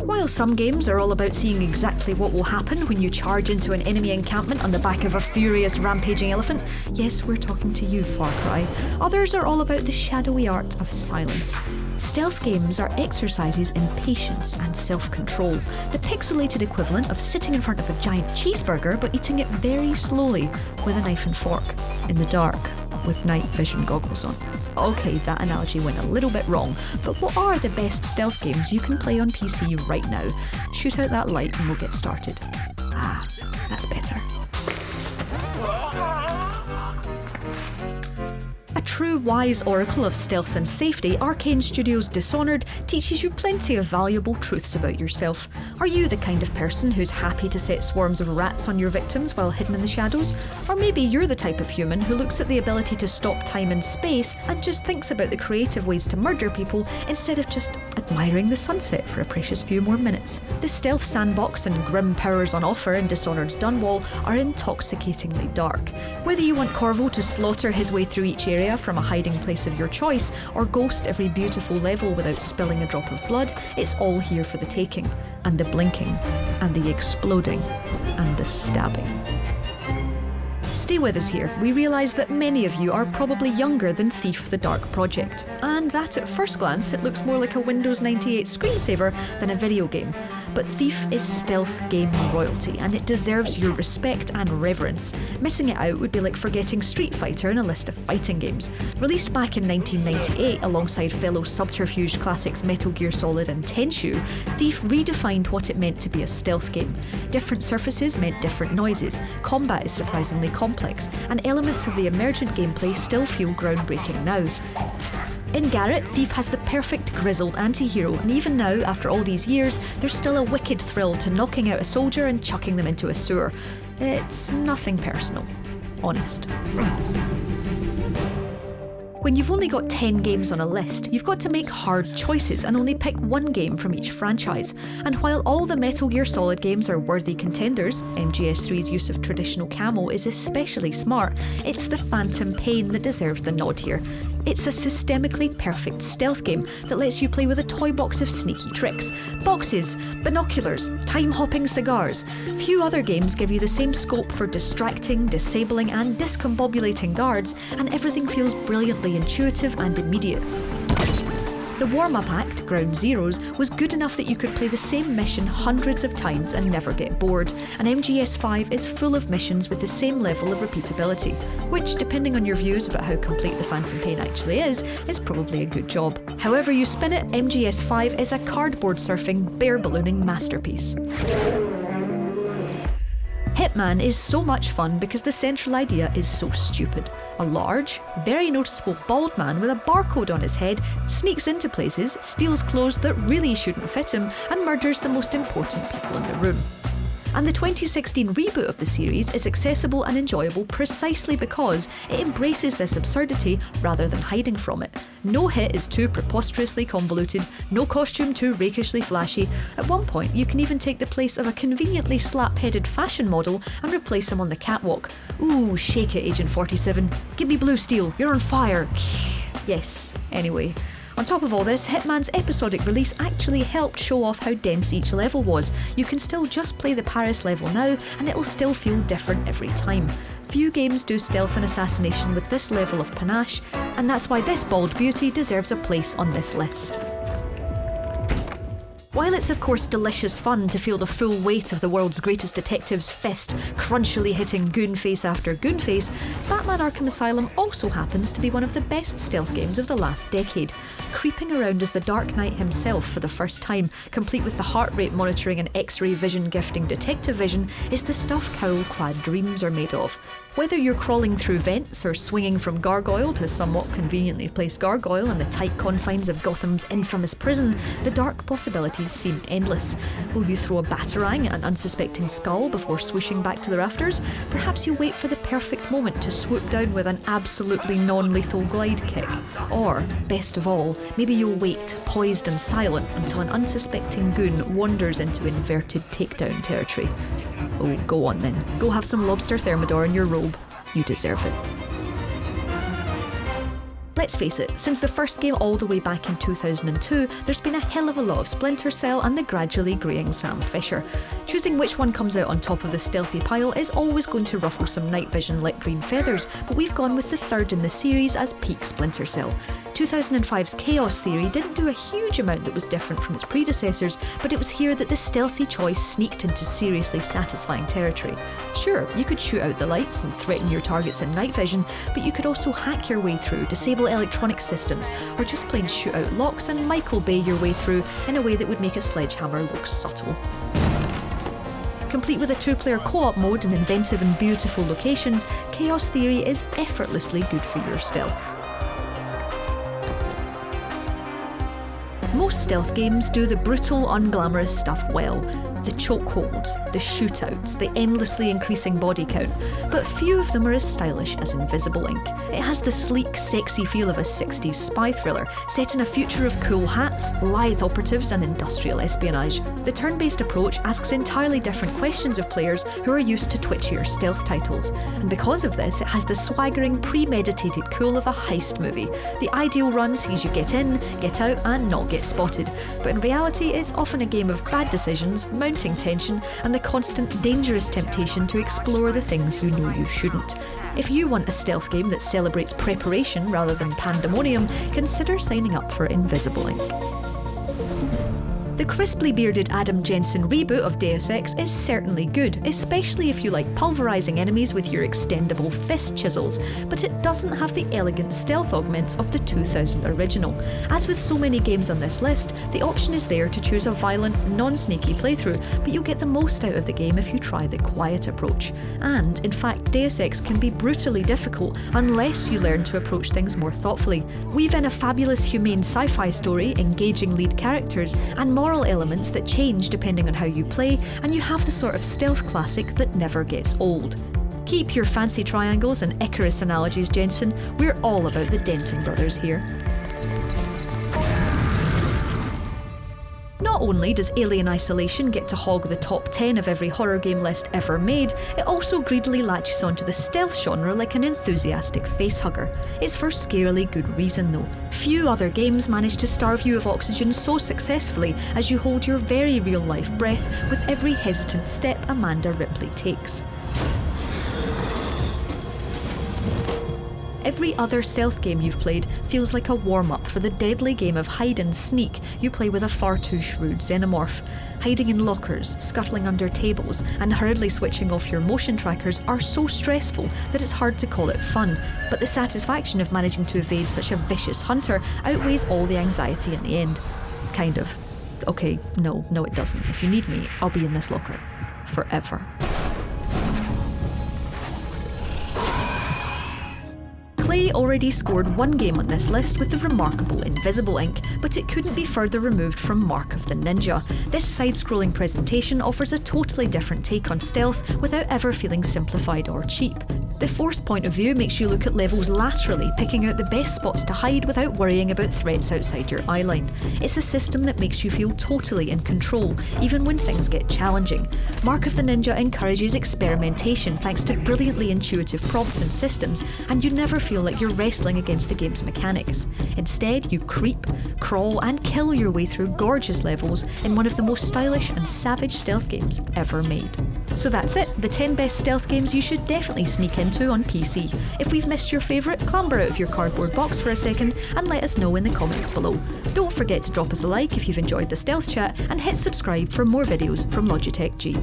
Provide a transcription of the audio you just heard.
While some games are all about seeing exactly what will happen when you charge into an enemy encampment on the back of a furious rampaging elephant, yes, we're talking to you, Far Cry, others are all about the shadowy art of silence. Stealth games are exercises in patience and self-control, the pixelated equivalent of sitting in front of a giant cheeseburger but eating it very slowly with a knife and fork, in the dark, with night vision goggles on. Okay, that analogy went a little bit wrong, but what are the best stealth games you can play on PC right now? Shoot out that light and we'll get started. Ah, that's better. A true wise oracle of stealth and safety, Arcane Studios' Dishonored teaches you plenty of valuable truths about yourself. Are you the kind of person who's happy to set swarms of rats on your victims while hidden in the shadows? Or maybe you're the type of human who looks at the ability to stop time and space and just thinks about the creative ways to murder people instead of just admiring the sunset for a precious few more minutes. The stealth sandbox and grim powers on offer in Dishonored's Dunwall are intoxicatingly dark. Whether you want Corvo to slaughter his way through each area from a hiding place of your choice, or ghost every beautiful level without spilling a drop of blood, it's all here for the taking. And the blinking, and the exploding, and the stabbing. Stay with us here. We realise that many of you are probably younger than Thief the Dark Project, and that at first glance it looks more like a Windows 98 screensaver than a video game. But Thief is stealth game royalty, and it deserves your respect and reverence. Missing it out would be like forgetting Street Fighter in a list of fighting games. Released back in 1998 alongside fellow subterfuge classics Metal Gear Solid and Tenchu, Thief redefined what it meant to be a stealth game. Different surfaces meant different noises, combat is surprisingly complex, and elements of the emergent gameplay still feel groundbreaking now. In Garrett, Thief has the perfect grizzled anti-hero, and even now, after all these years, there's still a wicked thrill to knocking out a soldier and chucking them into a sewer. It's nothing personal. Honest. When you've only got 10 games on a list, you've got to make hard choices and only pick one game from each franchise. And while all the Metal Gear Solid games are worthy contenders, MGS3's use of traditional camo is especially smart, it's the Phantom Pain that deserves the nod here. It's a systemically perfect stealth game that lets you play with a toy box of sneaky tricks. Boxes, binoculars, time-hopping cigars. Few other games give you the same scope for distracting, disabling and discombobulating guards, and everything feels brilliantly intuitive and immediate. The warm-up act, Ground Zeroes, was good enough that you could play the same mission hundreds of times and never get bored, and MGS5 is full of missions with the same level of repeatability, which, depending on your views about how complete the Phantom Pain actually is probably a good job. However you spin it, MGS5 is a cardboard surfing, bear ballooning masterpiece. Hitman is so much fun because the central idea is so stupid. A large, very noticeable bald man with a barcode on his head sneaks into places, steals clothes that really shouldn't fit him, and murders the most important people in the room. And the 2016 reboot of the series is accessible and enjoyable precisely because it embraces this absurdity rather than hiding from it. No hit is too preposterously convoluted, no costume too rakishly flashy. At one point, you can even take the place of a conveniently slap-headed fashion model and replace him on the catwalk. Ooh, shake it, Agent 47. Give me blue steel, you're on fire. Yes, anyway. On top of all this, Hitman's episodic release actually helped show off how dense each level was. You can still just play the Paris level now, and it'll still feel different every time. Few games do stealth and assassination with this level of panache, and that's why this bald beauty deserves a place on this list. While it's of course delicious fun to feel the full weight of the world's greatest detective's fist crunchily hitting goon face after goon face, Batman Arkham Asylum also happens to be one of the best stealth games of the last decade. Creeping around as the Dark Knight himself for the first time, complete with the heart rate monitoring and X-ray vision gifting detective vision, is the stuff cowl-clad dreams are made of. Whether you're crawling through vents or swinging from gargoyle to somewhat conveniently placed gargoyle in the tight confines of Gotham's infamous prison, the dark possibilities seem endless. Will you throw a batarang at an unsuspecting skull before swooshing back to the rafters? Perhaps you wait for the perfect moment to swoop down with an absolutely non-lethal glide kick. Or, best of all, maybe you'll wait, poised and silent, until an unsuspecting goon wanders into inverted takedown territory. Oh, go on then. Go have some lobster thermidor in your robe. You deserve it. Let's face it, since the first game all the way back in 2002, there's been a hell of a lot of Splinter Cell and the gradually greying Sam Fisher. Choosing which one comes out on top of the stealthy pile is always going to ruffle some night vision lit green feathers, but we've gone with the third in the series as peak Splinter Cell. 2005's Chaos Theory didn't do a huge amount that was different from its predecessors, but it was here that the stealthy choice sneaked into seriously satisfying territory. Sure, you could shoot out the lights and threaten your targets in night vision, but you could also hack your way through, disable electronic systems, or just plain shoot out locks and Michael Bay your way through in a way that would make a sledgehammer look subtle. Complete with a two-player co-op mode and inventive and beautiful locations, Chaos Theory is effortlessly good for your stealth. Most stealth games do the brutal, unglamorous stuff well. The chokeholds, the shootouts, the endlessly increasing body count, but few of them are as stylish as Invisible Ink. It has the sleek, sexy feel of a 60s spy thriller, set in a future of cool hats, lithe operatives and industrial espionage. The turn-based approach asks entirely different questions of players who are used to twitchier stealth titles, and because of this it has the swaggering, premeditated cool of a heist movie. The ideal run sees you get in, get out and not get spotted, but in reality it's often a game of bad decisions, mounting tension, and the constant dangerous temptation to explore the things you know you shouldn't. If you want a stealth game that celebrates preparation rather than pandemonium, consider signing up for Invisible Ink. The crisply bearded Adam Jensen reboot of Deus Ex is certainly good, especially if you like pulverising enemies with your extendable fist chisels, but it doesn't have the elegant stealth augments of the 2000 original. As with so many games on this list, the option is there to choose a violent, non-sneaky playthrough, but you'll get the most out of the game if you try the quiet approach. And, in fact, Deus Ex can be brutally difficult unless you learn to approach things more thoughtfully. Weave in a fabulous humane sci-fi story, engaging lead characters, and moral elements that change depending on how you play, and you have the sort of stealth classic that never gets old. Keep your fancy triangles and Icarus analogies, Jensen. We're all about the Denton brothers here. Not only does Alien Isolation get to hog the top 10 of every horror game list ever made, it also greedily latches onto the stealth genre like an enthusiastic facehugger. It's for scarily good reason though. Few other games manage to starve you of oxygen so successfully as you hold your very real life breath with every hesitant step Amanda Ripley takes. Every other stealth game you've played feels like a warm-up for the deadly game of hide and sneak you play with a far too shrewd xenomorph. Hiding in lockers, scuttling under tables, and hurriedly switching off your motion trackers are so stressful that it's hard to call it fun, but the satisfaction of managing to evade such a vicious hunter outweighs all the anxiety in the end. Kind of. Okay, no it doesn't. If you need me, I'll be in this locker. Forever. Clay already scored one game on this list with the remarkable Invisible Ink, but it couldn't be further removed from Mark of the Ninja. This side-scrolling presentation offers a totally different take on stealth without ever feeling simplified or cheap. The forced point of view makes you look at levels laterally, picking out the best spots to hide without worrying about threats outside your eye line. It's a system that makes you feel totally in control, even when things get challenging. Mark of the Ninja encourages experimentation thanks to brilliantly intuitive prompts and systems, and you never feel like you're wrestling against the game's mechanics. Instead, you creep, crawl, and kill your way through gorgeous levels in one of the most stylish and savage stealth games ever made. So that's it, the 10 best stealth games you should definitely sneak into on PC. If we've missed your favourite, clamber out of your cardboard box for a second and let us know in the comments below. Don't forget to drop us a like if you've enjoyed the stealth chat, and hit subscribe for more videos from Logitech G.